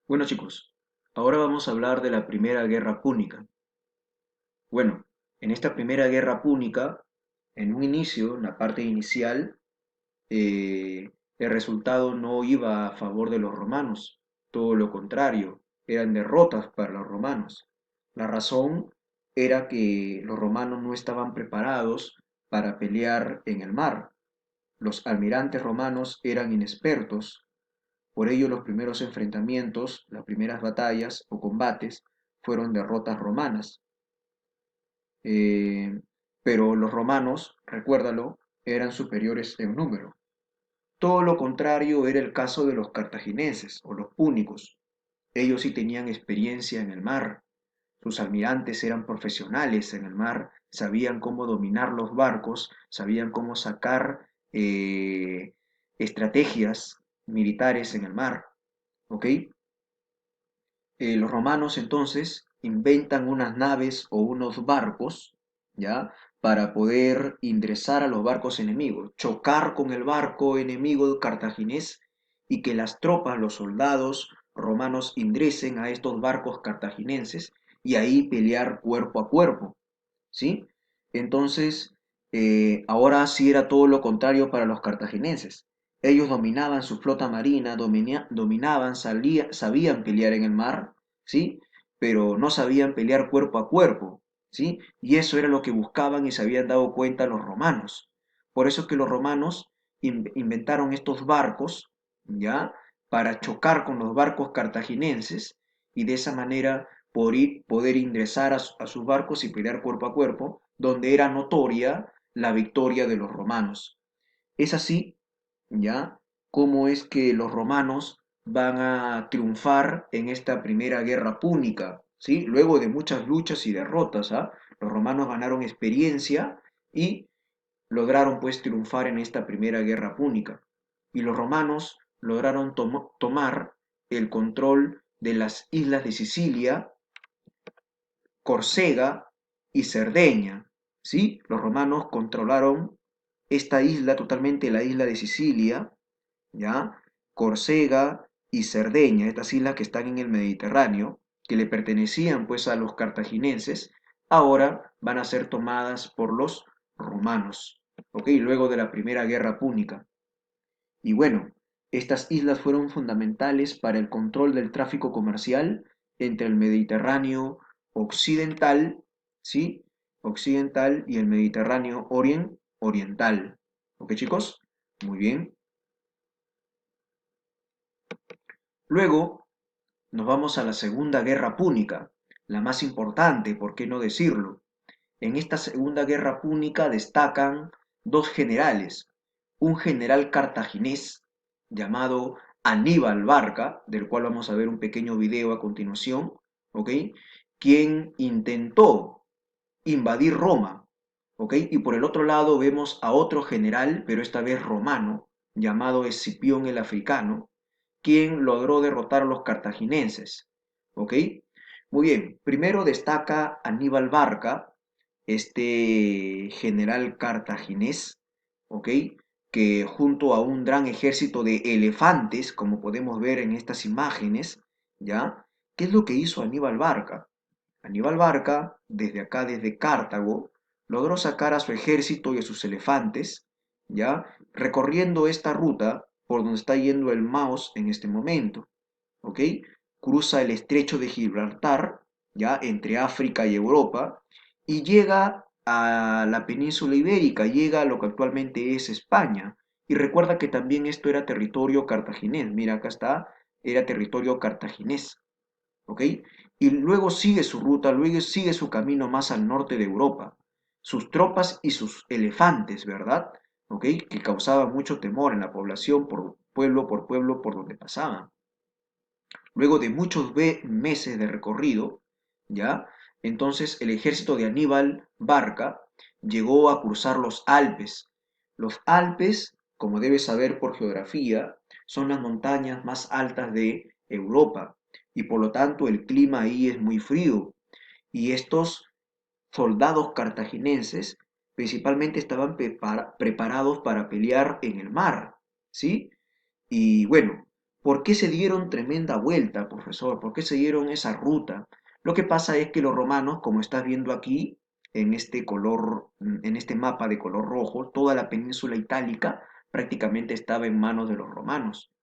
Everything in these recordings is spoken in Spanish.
Bueno chicos, ahora vamos a hablar de la Primera Guerra Púnica. Bueno, en esta Primera Guerra Púnica, en un inicio, en la parte inicial, el resultado no iba a favor de los romanos, todo lo contrario, eran derrotas para los romanos. La razón era que los romanos no estaban preparados para pelear en el mar. Los almirantes romanos eran inexpertos. Por ello, los primeros enfrentamientos, las primeras batallas o combates fueron derrotas romanas. Eh, pero los romanos, recuérdalo, eran superiores en número. Todo lo contrario era el caso de los cartagineses o los púnicos. Ellos sí tenían experiencia en el mar. Sus almirantes eran profesionales en el mar, sabían cómo dominar los barcos, sabían cómo sacar estrategias militares en el mar. ¿Ok? Los romanos entonces inventan unas naves o unos barcos, ¿ya? Para poder ingresar a los barcos enemigos, chocar con el barco enemigo cartaginés y que las tropas, los soldados romanos ingresen a estos barcos cartaginenses y ahí pelear cuerpo a cuerpo, ¿sí? Entonces, ahora sí era todo lo contrario para los cartagineses. Ellos dominaban su flota marina, dominaban, sabían pelear en el mar, ¿sí? Pero no sabían pelear cuerpo a cuerpo, ¿sí? Y eso era lo que buscaban y se habían dado cuenta los romanos. Por eso es que los romanos inventaron estos barcos, ¿ya? Para chocar con los barcos cartaginenses y de esa manera poder ingresar a sus barcos y pelear cuerpo a cuerpo, donde era notoria la victoria de los romanos. Es así, ¿ya? Cómo es que los romanos van a triunfar en esta primera guerra púnica, ¿sí? Luego de muchas luchas y derrotas, ¿ah? Los romanos ganaron experiencia y lograron pues triunfar en esta primera guerra púnica. Y los romanos lograron tomar el control de las islas de Sicilia, Córcega y Cerdeña, ¿sí? Los romanos controlaron esta isla totalmente, la isla de Sicilia, ¿ya? Córcega y Cerdeña, estas islas que están en el Mediterráneo, que le pertenecían pues a los cartagineses, ahora van a ser tomadas por los romanos, ¿ok? Luego de la Primera Guerra Púnica. Y bueno, estas islas fueron fundamentales para el control del tráfico comercial entre el Mediterráneo occidental, ¿sí? Occidental y el Mediterráneo oriental. ¿Ok, chicos? Muy bien. Luego nos vamos a la Segunda Guerra Púnica, la más importante, ¿por qué no decirlo? En esta Segunda Guerra Púnica destacan dos generales, un general cartaginés llamado Aníbal Barca, del cual vamos a ver un pequeño video a continuación, ¿ok? Quien intentó invadir Roma, ¿ok? Y por el otro lado vemos a otro general, pero esta vez romano, llamado Escipión el Africano, quien logró derrotar a los cartaginenses, ¿ok? Muy bien, primero destaca Aníbal Barca, este general cartaginés, ¿ok? Que junto a un gran ejército de elefantes, como podemos ver en estas imágenes, ¿ya? ¿Qué es lo que hizo Aníbal Barca? Aníbal Barca, desde acá, desde Cartago, logró sacar a su ejército y a sus elefantes, ¿ya? Recorriendo esta ruta por donde está yendo el Maos en este momento, ¿ok? Cruza el estrecho de Gibraltar, ya entre África y Europa, y llega a la península ibérica, llega a lo que actualmente es España. Y recuerda que también esto era territorio cartaginés, mira, acá está, era territorio cartaginés, ¿ok? Y luego sigue su ruta, luego sigue su camino más al norte de Europa. Sus tropas y sus elefantes, ¿verdad? ¿Ok? Que causaban mucho temor en la población por pueblo por donde pasaban. Luego de muchos meses de recorrido, ¿ya? Entonces el ejército de Aníbal Barca llegó a cruzar los Alpes. Los Alpes, como debes saber por geografía, son las montañas más altas de Europa y por lo tanto el clima ahí es muy frío. Y estos soldados cartaginenses principalmente estaban preparados para pelear en el mar, ¿sí? Y bueno, ¿Por qué se dieron tremenda vuelta, profesor? ¿Por qué se dieron esa ruta? Lo que pasa es que los romanos, como estás viendo aquí, en este color, en este mapa de color rojo, toda la península itálica prácticamente estaba en manos de los romanos.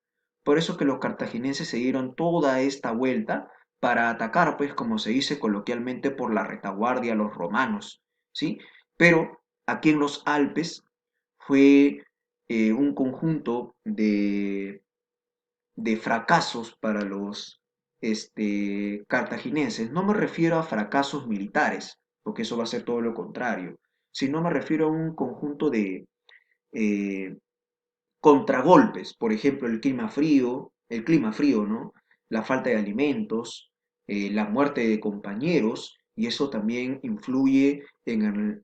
Por eso que los cartagineses se dieron toda esta vuelta para atacar, pues como se dice coloquialmente, por la retaguardia a los romanos, ¿sí? Pero aquí en los Alpes fue un conjunto de fracasos para los cartagineses. No me refiero a fracasos militares, porque eso va a ser todo lo contrario, sino me refiero a un conjunto de eh, contragolpes, por ejemplo, el clima frío, ¿no? La falta de alimentos, la muerte de compañeros, y eso también influye en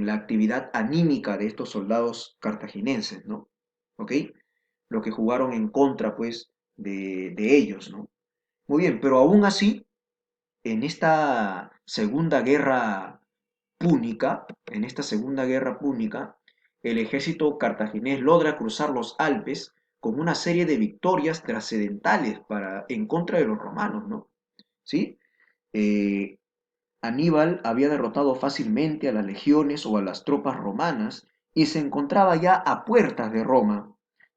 la actividad anímica de estos soldados cartagineses, ¿no? ¿Ok? Lo que jugaron en contra, pues, de ellos, ¿no? Muy bien, pero aún así, en esta segunda guerra púnica, el ejército cartaginés logra cruzar los Alpes con una serie de victorias trascendentales en contra de los romanos, ¿no? ¿Sí? Eh, Aníbal había derrotado fácilmente a las legiones o a las tropas romanas y se encontraba ya a puertas de Roma.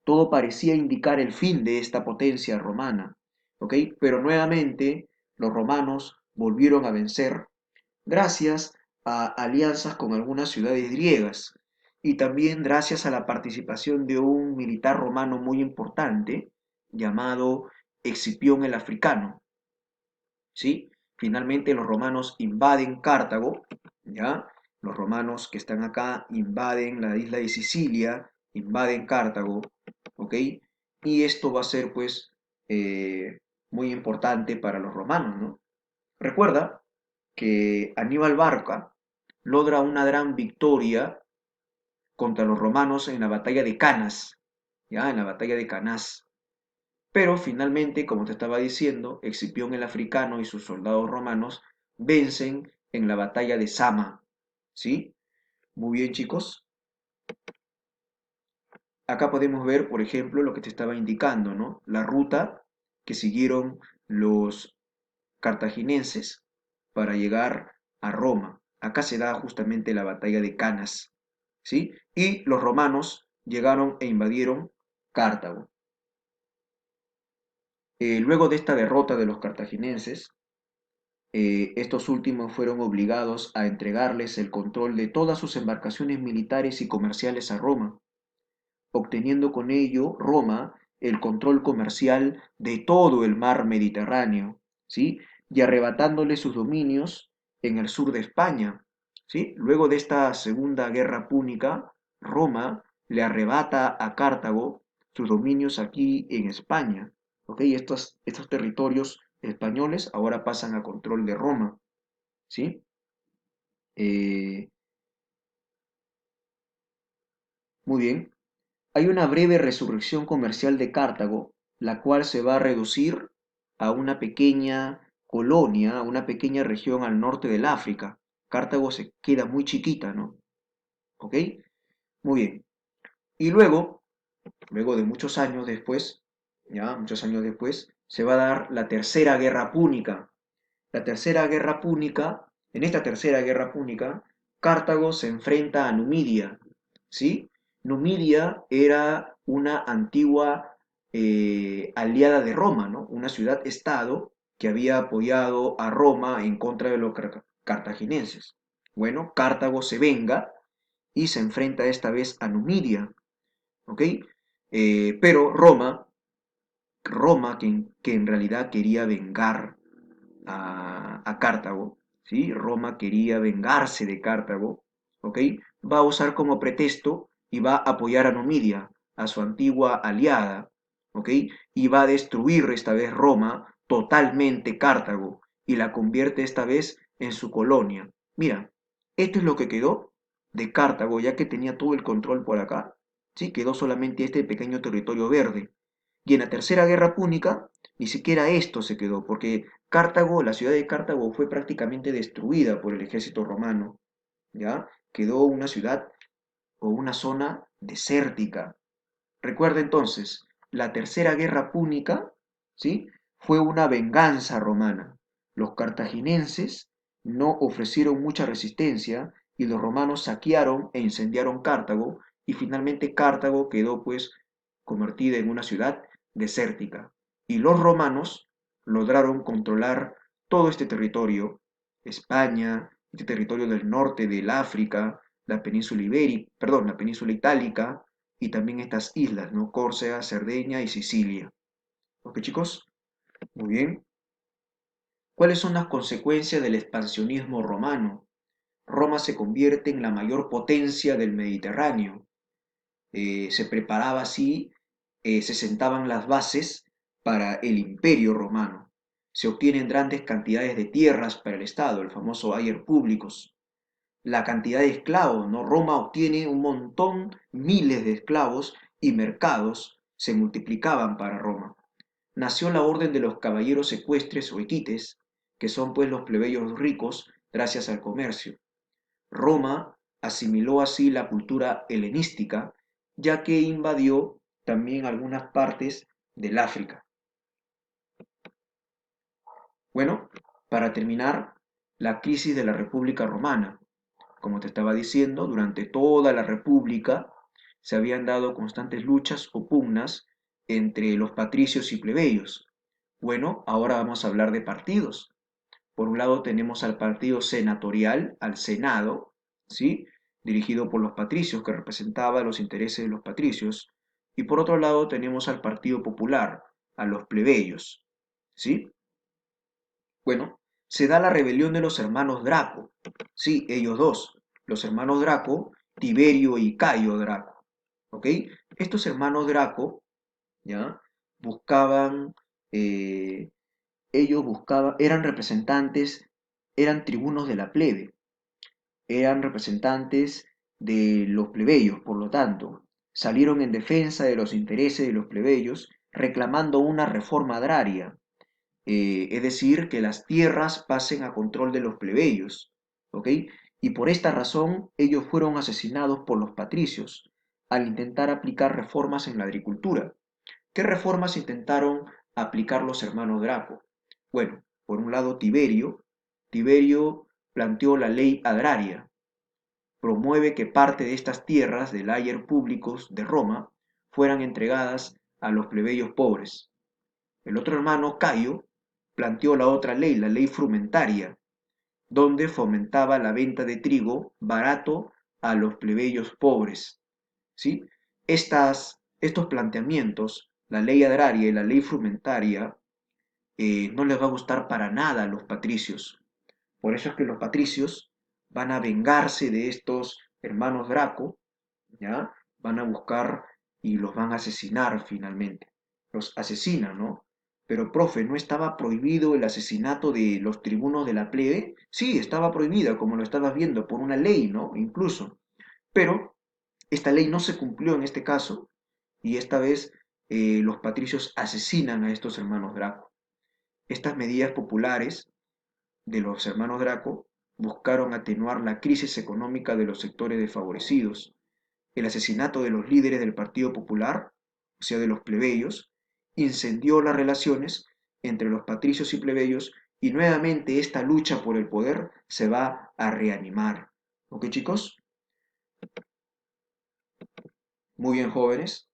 Todo parecía indicar el fin de esta potencia romana, ¿ok? Pero nuevamente los romanos volvieron a vencer gracias a alianzas con algunas ciudades griegas y también gracias a la participación de un militar romano muy importante llamado Escipión el Africano, ¿sí? Finalmente los romanos invaden Cartago, ¿ya? Los romanos que están acá invaden la isla de Sicilia, invaden Cartago, ¿ok? Y esto va a ser pues muy importante para los romanos, ¿no? Recuerda que Aníbal Barca logra una gran victoria contra los romanos en la batalla de Canas, ¿ya? En la batalla de Canás. Pero finalmente, como te estaba diciendo, Escipión el africano y sus soldados romanos vencen en la batalla de Sama, ¿sí? Muy bien, chicos. Acá podemos ver, por ejemplo, lo que te estaba indicando, ¿no? La ruta que siguieron los cartagineses para llegar a Roma. Acá se da justamente la batalla de Canas, ¿sí? Y los romanos llegaron e invadieron Cartago. Luego de esta derrota de los cartagineses, estos últimos fueron obligados a entregarles el control de todas sus embarcaciones militares y comerciales a Roma, obteniendo con ello Roma el control comercial de todo el mar Mediterráneo, ¿sí? Y arrebatándole sus dominios en el sur de España, ¿sí? Luego de esta segunda guerra púnica, Roma le arrebata a Cartago sus dominios aquí en España, ¿ok? Estos territorios españoles ahora pasan a control de Roma, ¿sí? Eh, Muy bien. Hay una breve resurrección comercial de Cartago, la cual se va a reducir a una pequeña colonia, a una pequeña región al norte del África. Cartago se queda muy chiquita, ¿no? ¿Ok? Muy bien. Y luego de muchos años después, ya, muchos años después, se va a dar la tercera guerra púnica. La tercera guerra púnica, en esta tercera guerra púnica, Cartago se enfrenta a Numidia, ¿sí? Numidia era una antigua aliada de Roma, ¿no? Una ciudad-estado que había apoyado a Roma en contra de los cartagineses. Bueno, Cartago se venga y se enfrenta esta vez a Numidia, ¿ok? Pero Roma que en realidad quería vengar a Cartago, ¿sí? Roma quería vengarse de Cartago, ¿ok? Va a usar como pretexto y va a apoyar a Numidia, a su antigua aliada, ¿ok? Y va a destruir esta vez Roma totalmente Cartago y la convierte esta vez en su colonia. Mira, esto es lo que quedó de Cartago, ya que tenía todo el control por acá, ¿sí? Quedó solamente este pequeño territorio verde. Y en la tercera guerra púnica, ni siquiera esto se quedó, porque Cartago, la ciudad de Cartago fue prácticamente destruida por el ejército romano, ¿ya? Quedó una ciudad o una zona desértica. Recuerda entonces, la tercera guerra púnica, ¿sí? Fue una venganza romana. Los cartaginenses no ofrecieron mucha resistencia y los romanos saquearon e incendiaron Cartago y finalmente Cartago quedó pues convertida en una ciudad desértica. Y los romanos lograron controlar todo este territorio, España, este territorio del norte del África, la península ibérica, perdón, la península itálica y también estas islas, ¿no? Córcega, Cerdeña y Sicilia. ¿Ok, chicos? Muy bien. ¿Cuáles son las consecuencias del expansionismo romano? Roma se convierte en la mayor potencia del Mediterráneo. Se preparaba así, se sentaban las bases para el imperio romano. Se obtienen grandes cantidades de tierras para el Estado, el famoso ager públicos. La cantidad de esclavos, ¿no? Roma obtiene un montón, miles de esclavos y mercados se multiplicaban para Roma. Nació la orden de los caballeros ecuestres o equites, que son pues los plebeyos ricos gracias al comercio. Roma asimiló así la cultura helenística, ya que invadió también algunas partes del África. Bueno, para terminar, la crisis de la República Romana. Como te estaba diciendo, durante toda la República se habían dado constantes luchas o pugnas entre los patricios y plebeyos. Bueno, ahora vamos a hablar de partidos. Por un lado tenemos al partido senatorial, al Senado, ¿sí? Dirigido por los patricios, que representaba los intereses de los patricios. Y por otro lado tenemos al Partido Popular, a los plebeyos, ¿sí? Bueno, se da la rebelión de los hermanos Draco. Sí, ellos dos, los hermanos Draco, Tiberio y Cayo Draco. ¿Ok? Estos hermanos Draco, ¿ya? Buscaban, eh, ellos buscaban, eran representantes, eran tribunos de la plebe, eran representantes de los plebeyos, por lo tanto, salieron en defensa de los intereses de los plebeyos, reclamando una reforma agraria, es decir, que las tierras pasen a control de los plebeyos, ¿ok? Y por esta razón ellos fueron asesinados por los patricios al intentar aplicar reformas en la agricultura. ¿Qué reformas intentaron aplicar los hermanos Draco? Bueno, por un lado Tiberio planteó la ley agraria, promueve que parte de estas tierras del ager públicos de Roma fueran entregadas a los plebeyos pobres. El otro hermano, Cayo, planteó la otra ley, la ley frumentaria, donde fomentaba la venta de trigo barato a los plebeyos pobres. ¿Sí? Estos planteamientos, la ley agraria y la ley frumentaria, no les va a gustar para nada a los patricios. Por eso es que los patricios van a vengarse de estos hermanos Draco, ¿ya? Van a buscar y los van a asesinar finalmente. Los asesinan, ¿no? Pero, profe, ¿no estaba prohibido el asesinato de los tribunos de la plebe? Sí, estaba prohibido, como lo estabas viendo, por una ley, ¿no? Incluso. Pero esta ley no se cumplió en este caso y esta vez los patricios asesinan a estos hermanos Draco. Estas medidas populares de los hermanos Draco buscaron atenuar la crisis económica de los sectores desfavorecidos. El asesinato de los líderes del Partido Popular, o sea, de los plebeyos, incendió las relaciones entre los patricios y plebeyos y nuevamente esta lucha por el poder se va a reanimar. ¿Ok, chicos? Muy bien, jóvenes.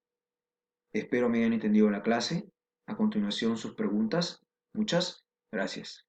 Espero me hayan entendido la clase. A continuación, sus preguntas. Muchas gracias.